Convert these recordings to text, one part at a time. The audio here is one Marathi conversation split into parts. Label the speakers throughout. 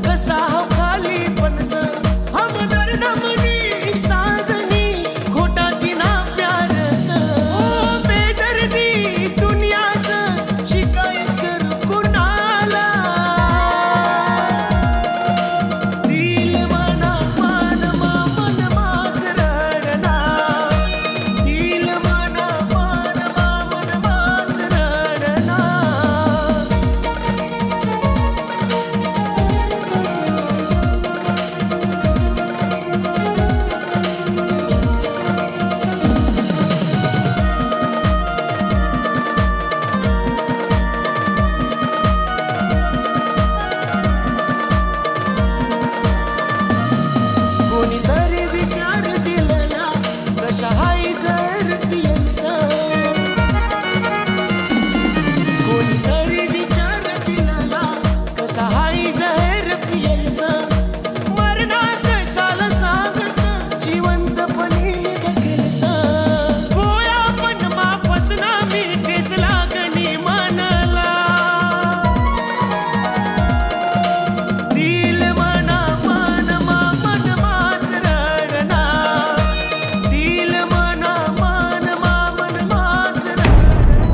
Speaker 1: कसा हो खाली पणस हमदर नमनी साजनी खोटा दिना प्यारस ओ बेदर्दी दुनियास शिकायत करू कुणाला दिल मना मन मन माझ रडना दिल मना मन माझ रडना कोणीतरी विचार दिलेला कशा हाय जर पियलसा कोणीतरी विचार दिलेला कसा हाय जर पियलसा मरणात साल सांगत जिवंतपणी केलसा गोया पण माफसना मी ठेस लागणी मनला दिल मना मन मन माझ रडना दिल मना मन माझ रडना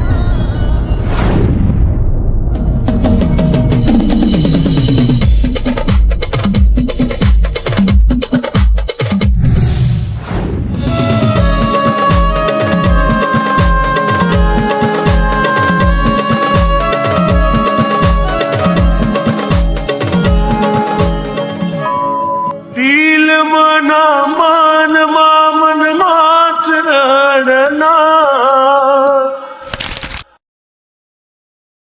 Speaker 1: दिल मना मन माझ रडना